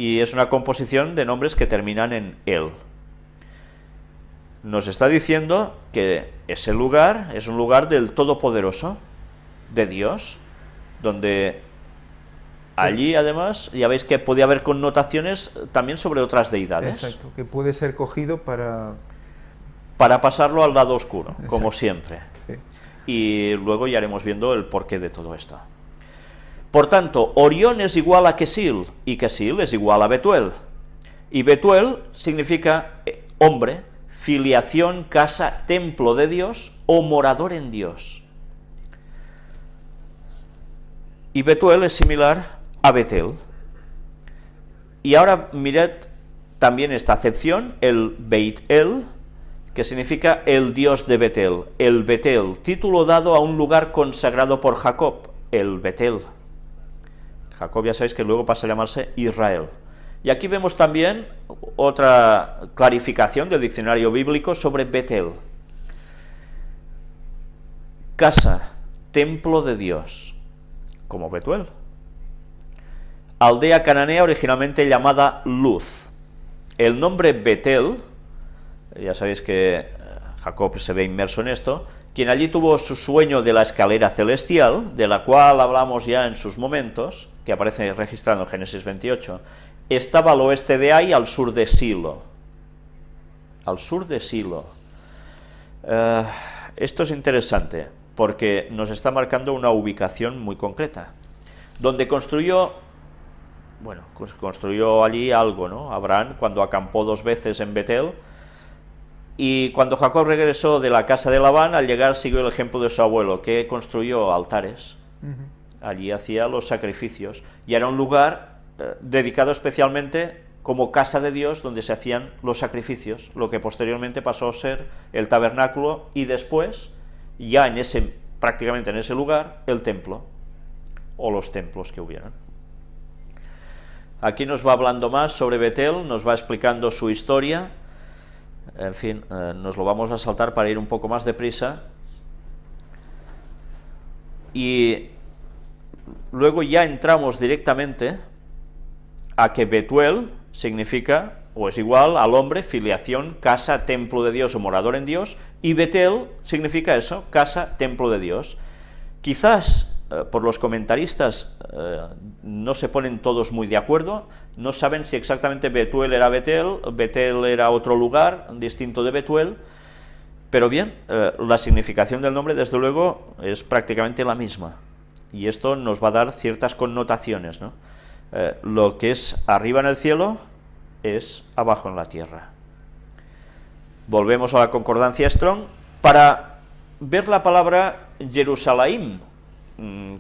y es una composición de nombres que terminan en el. Nos está diciendo que ese lugar es un lugar del Todopoderoso, de Dios, donde allí además ya veis que podía haber connotaciones también sobre otras deidades. Exacto, que puede ser cogido para pasarlo al lado oscuro, como Exacto. siempre. Sí. Y luego ya iremos viendo el porqué de todo esto. Por tanto, Orión es igual a Kesil, y Kesil es igual a Betuel. Y Betuel significa hombre, filiación, casa, templo de Dios o morador en Dios. Y Betuel es similar a Betel. Y ahora mirad también esta acepción, el Beit El, que significa el Dios de Betel, el Betel, título dado a un lugar consagrado por Jacob, el Betel. Jacob ya sabéis que luego pasa a llamarse Israel. Y aquí vemos también otra clarificación del diccionario bíblico sobre Betel. Casa, templo de Dios, como Betuel. Aldea cananea originalmente llamada Luz. El nombre Betel, ya sabéis que Jacob se ve inmerso en esto, quien allí tuvo su sueño de la escalera celestial, de la cual hablamos ya en sus momentos, que aparece registrado en Génesis 28, estaba al oeste de Ai, al sur de Silo. Al sur de Silo. Esto es interesante, porque nos está marcando una ubicación muy concreta, donde construyó allí algo, ¿no? Abraham, cuando acampó 2 veces en Betel, y cuando Jacob regresó de la casa de Labán, al llegar siguió el ejemplo de su abuelo, que construyó altares. Allí hacía los sacrificios, y era un lugar dedicado especialmente como casa de Dios, donde se hacían los sacrificios, lo que posteriormente pasó a ser el tabernáculo, y después, ya prácticamente en ese lugar, el templo, o los templos que hubieran. Aquí nos va hablando más sobre Betel, nos va explicando su historia. En fin, nos lo vamos a saltar para ir un poco más deprisa. Y luego ya entramos directamente a que Betuel significa, o es igual al hombre, filiación, casa, templo de Dios o morador en Dios, y Betel significa eso, casa, templo de Dios. Quizás por los comentaristas no se ponen todos muy de acuerdo, no saben si exactamente Betuel era Betel, Betel era otro lugar distinto de Betuel, pero bien, la significación del nombre desde luego es prácticamente la misma, y esto nos va a dar ciertas connotaciones, ¿no? Lo que es arriba en el cielo es abajo en la tierra. Volvemos a la concordancia Strong para ver la palabra Jerusalem,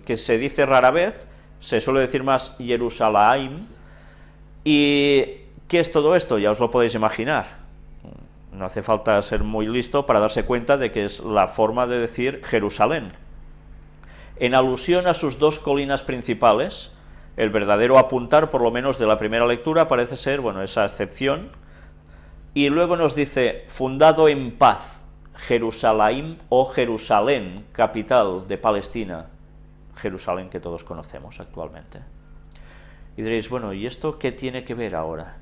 que se dice rara vez, se suele decir más Jerusalem. ¿Y qué es todo esto? Ya os lo podéis imaginar. No hace falta ser muy listo para darse cuenta de que es la forma de decir Jerusalén. En alusión a sus 2 colinas principales, el verdadero apuntar, por lo menos de la primera lectura, parece ser, esa excepción. Y luego nos dice, fundado en paz, Jerusalén o Jerusalén, capital de Palestina, Jerusalén que todos conocemos actualmente. Y diréis, ¿y esto qué tiene que ver ahora?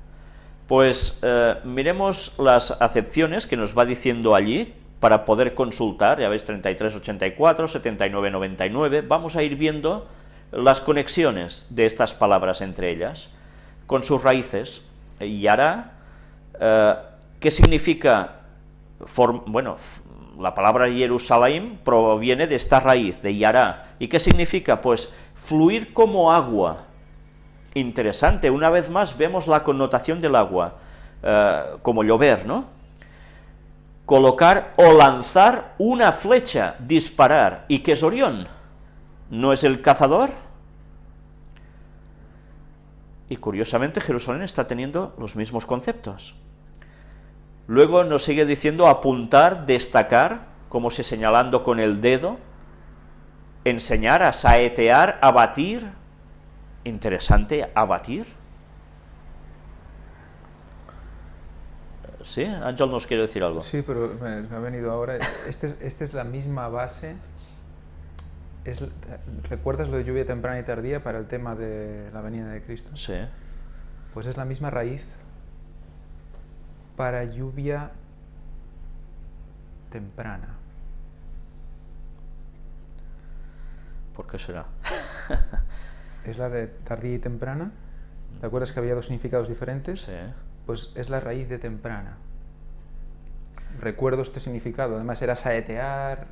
Pues miremos las acepciones que nos va diciendo allí, para poder consultar, ya veis, 3384, 7999, vamos a ir viendo las conexiones de estas palabras entre ellas, con sus raíces. Yará, ¿qué significa? La palabra Jerusalén proviene de esta raíz, de Yará. ¿Y qué significa? Pues fluir como agua. Interesante, una vez más vemos la connotación del agua, como llover, ¿no? Colocar o lanzar una flecha, disparar. ¿Y qué es Orión? ¿No es el cazador? Y curiosamente Jerusalén está teniendo los mismos conceptos. Luego nos sigue diciendo apuntar, destacar, como si señalando con el dedo, enseñar, a saetear, abatir. Interesante, abatir. ¿Sí? Ángel nos quiere decir algo. Sí, pero me ha venido ahora. Esta es la misma base. ¿Recuerdas lo de lluvia temprana y tardía para el tema de la venida de Cristo? Sí. Pues es la misma raíz para lluvia temprana. ¿Por qué será? Es la de tardía y temprana. ¿Te acuerdas que había dos significados diferentes? Sí. Pues es la raíz de temprana. Recuerdo este significado. Además era saetear.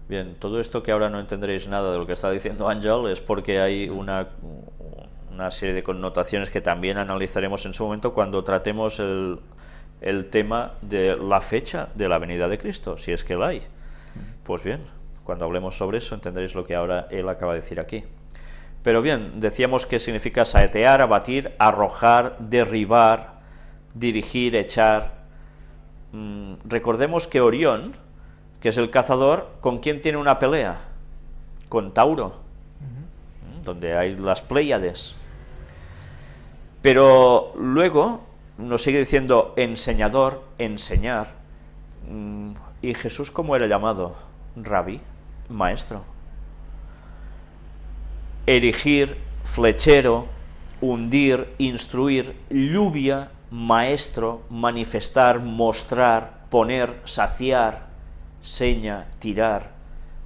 Bien, todo esto que ahora no entenderéis nada de lo que está diciendo Ángel es porque hay una serie de connotaciones que también analizaremos en su momento cuando tratemos el tema de la fecha de la venida de Cristo, si es que la hay. Pues bien, cuando hablemos sobre eso entenderéis lo que ahora él acaba de decir aquí. Pero bien, decíamos que significa saetear, abatir, arrojar, derribar, dirigir, echar. Recordemos que Orión, que es el cazador, ¿con quién tiene una pelea? Con Tauro, donde hay las Pléyades. Pero luego nos sigue diciendo enseñador, enseñar. ¿Y Jesús cómo era llamado? Rabí, maestro. Erigir, flechero, hundir, instruir, lluvia, maestro, manifestar, mostrar, poner, saciar, seña, tirar.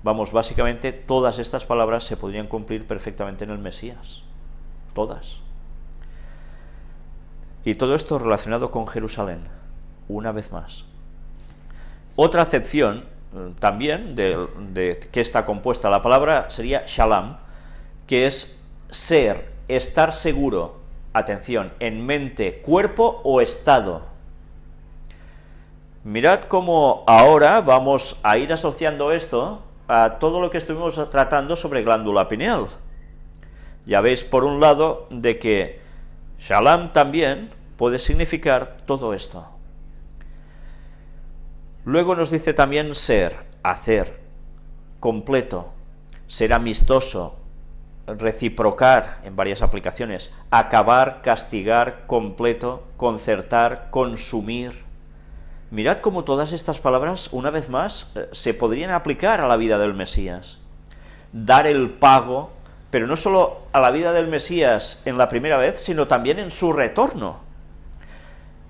Vamos, básicamente todas estas palabras se podrían cumplir perfectamente en el Mesías. Todas. Y todo esto relacionado con Jerusalén, una vez más. Otra acepción también de que está compuesta la palabra sería shalom, que es ser, estar seguro, atención, en mente, cuerpo o estado. Mirad cómo ahora vamos a ir asociando esto a todo lo que estuvimos tratando sobre glándula pineal. Ya veis, por un lado, de que shalom también puede significar todo esto. Luego nos dice también ser, hacer, completo, ser amistoso, reciprocar en varias aplicaciones, acabar, castigar, completo, concertar, consumir. Mirad cómo todas estas palabras, una vez más, se podrían aplicar a la vida del Mesías. Dar el pago, pero no solo a la vida del Mesías en la primera vez, sino también en su retorno.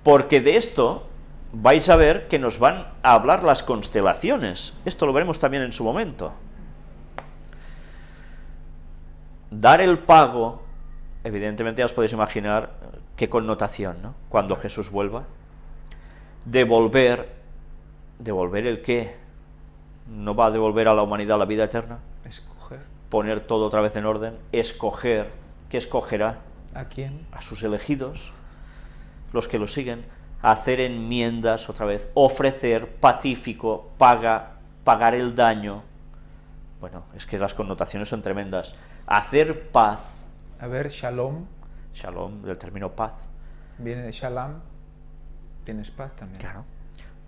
Porque de esto vais a ver que nos van a hablar las constelaciones. Esto lo veremos también en su momento. Dar el pago, evidentemente ya os podéis imaginar qué connotación, ¿no? Cuando Jesús vuelva. Devolver el qué. No va a devolver a la humanidad la vida eterna. Escoger. Poner todo otra vez en orden. Escoger. ¿Qué escogerá? ¿A quién? A sus elegidos, los que lo siguen. Hacer enmiendas otra vez. Ofrecer, pacífico, pagar el daño. Bueno, es que las connotaciones son tremendas. Hacer paz. A ver, shalom. Shalom, del término paz. Viene de shalom. Tienes paz también. Claro.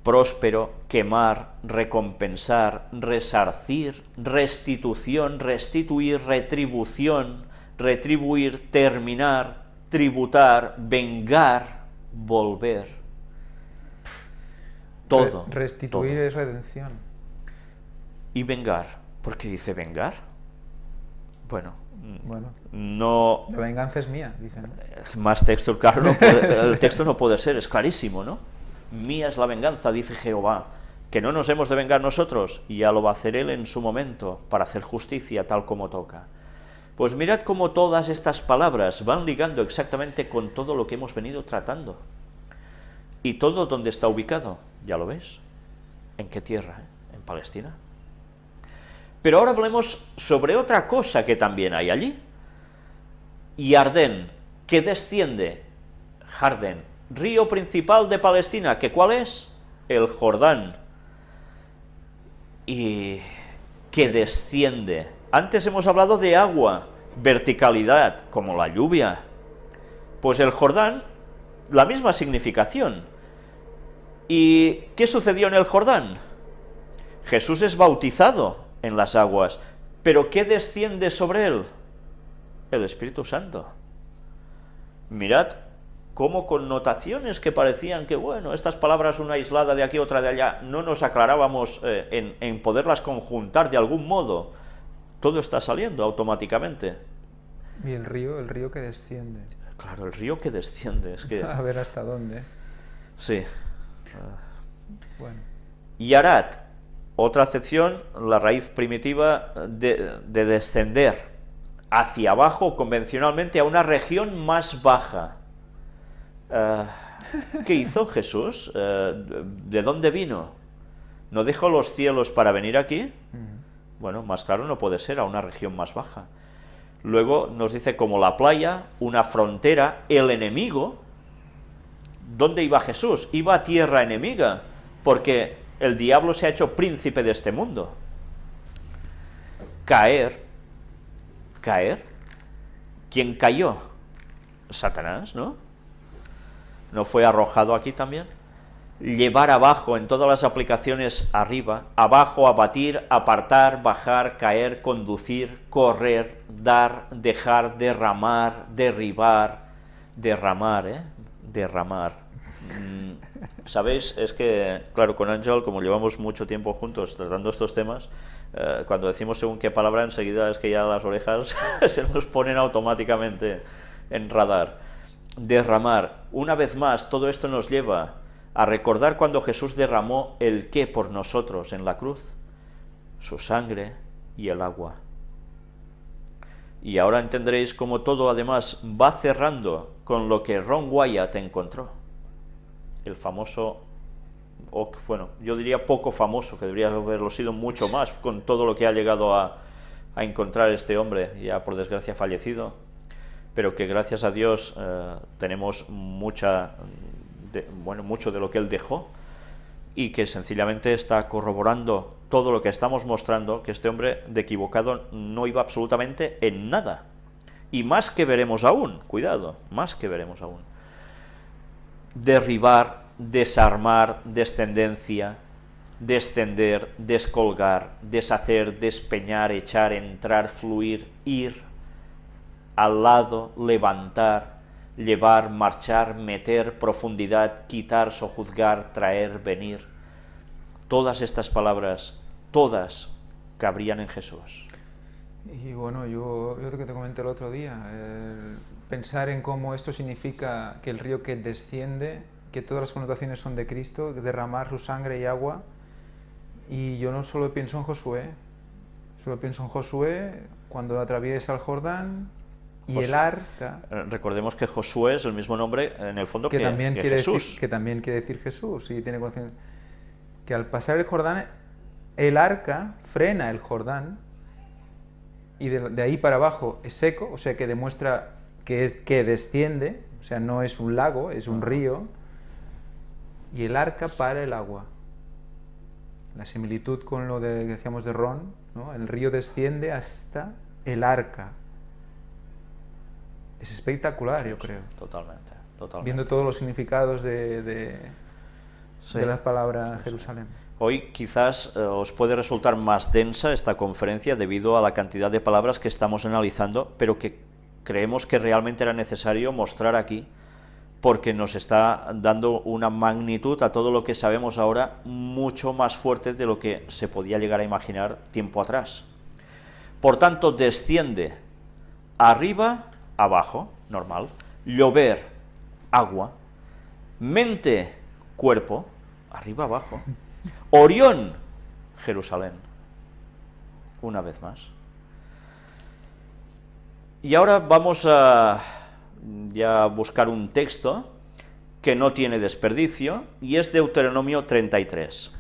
Próspero, quemar, recompensar, resarcir, restitución, restituir, retribución, retribuir, terminar, tributar, vengar, volver. Todo. Restituir todo. es redención. Y vengar. ¿Por qué dice vengar? Bueno, no. La venganza es mía, dicen. Más texto, claro, el texto no puede ser, es clarísimo, ¿no? Mía es la venganza, dice Jehová, que no nos hemos de vengar nosotros, y ya lo va a hacer él en su momento, para hacer justicia tal como toca. Pues mirad cómo todas estas palabras van ligando exactamente con todo lo que hemos venido tratando. ¿Y todo dónde está ubicado? ¿Ya lo ves? ¿En qué tierra? ¿En Palestina? Pero ahora hablemos sobre otra cosa que también hay allí. Yardén, que desciende, Jardén, río principal de Palestina, ¿que cuál es? El Jordán. Y que desciende. Antes hemos hablado de agua, verticalidad, como la lluvia. Pues el Jordán, la misma significación. ¿Y qué sucedió en el Jordán? Jesús es bautizado en las aguas, pero ¿qué desciende sobre él? El Espíritu Santo. Mirad cómo connotaciones que parecían que, bueno, estas palabras una aislada de aquí, otra de allá, no nos aclarábamos en poderlas conjuntar de algún modo. Todo está saliendo automáticamente. Y el río que desciende. Claro, el río que desciende, es que... A ver hasta dónde. Sí. Bueno. Yarat, otra acepción, la raíz primitiva de descender hacia abajo convencionalmente a una región más baja. ¿Qué hizo Jesús? ¿De dónde vino? ¿No dejó los cielos para venir aquí? Bueno, más claro no puede ser, a una región más baja. Luego nos dice como la playa, una frontera, el enemigo. ¿Dónde iba Jesús? Iba a tierra enemiga, porque el diablo se ha hecho príncipe de este mundo. Caer. ¿Quién cayó? Satanás, ¿no? ¿No fue arrojado aquí también? Llevar abajo, en todas las aplicaciones arriba, abajo, abatir, apartar, bajar, caer, conducir, correr, dar, dejar, derramar, derribar, derramar. ¿Sabéis? Es que, claro, con Ángel, como llevamos mucho tiempo juntos tratando estos temas, cuando decimos según qué palabra, enseguida es que ya las orejas se nos ponen automáticamente en radar. Derramar. Una vez más, todo esto nos lleva a recordar cuando Jesús derramó el qué por nosotros en la cruz, su sangre y el agua. Y ahora entenderéis cómo todo además va cerrando con lo que Ron Wyatt encontró. El famoso, bueno, yo diría poco famoso, que debería haberlo sido mucho más, con todo lo que ha llegado a encontrar este hombre, ya por desgracia fallecido, pero que gracias a Dios tenemos mucho de lo que él dejó, y que sencillamente está corroborando todo lo que estamos mostrando, que este hombre de equivocado no iba absolutamente en nada. Y más que veremos aún, cuidado, más que veremos aún. Derribar, desarmar, descendencia, descender, descolgar, deshacer, despeñar, echar, entrar, fluir, ir, al lado, levantar, llevar, marchar, meter, profundidad, quitar, sojuzgar, traer, venir. Todas estas palabras, todas cabrían en Jesús. Y bueno, yo lo que te comenté el otro día, pensar en cómo esto significa que el río que desciende, que todas las connotaciones son de Cristo, derramar su sangre y agua, y yo no solo pienso en Josué, cuando atraviesa el Jordán y el arca. Recordemos que Josué es el mismo nombre en el fondo que también quiere Jesús. Que también quiere decir Jesús, y tiene conciencia que al pasar el Jordán, el arca frena el Jordán, y de ahí para abajo es seco, o sea que demuestra que desciende, o sea, no es un lago, es un río, y el arca para el agua. La similitud con lo que decíamos de Ron, ¿no? El río desciende hasta el arca. Es espectacular, sí, yo creo. Totalmente. Viendo todos los significados de la palabra Jerusalén. Hoy quizás os puede resultar más densa esta conferencia debido a la cantidad de palabras que estamos analizando, pero que creemos que realmente era necesario mostrar aquí, porque nos está dando una magnitud a todo lo que sabemos ahora mucho más fuerte de lo que se podía llegar a imaginar tiempo atrás. Por tanto, desciende arriba, abajo, normal, llover, agua, mente, cuerpo, arriba, abajo, Orión, Jerusalén, una vez más. Y ahora vamos a ya buscar un texto que no tiene desperdicio, y es Deuteronomio 33.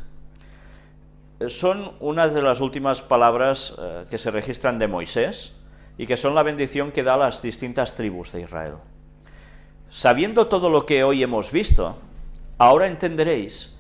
Son unas de las últimas palabras que se registran de Moisés, y que son la bendición que da a las distintas tribus de Israel. Sabiendo todo lo que hoy hemos visto, ahora entenderéis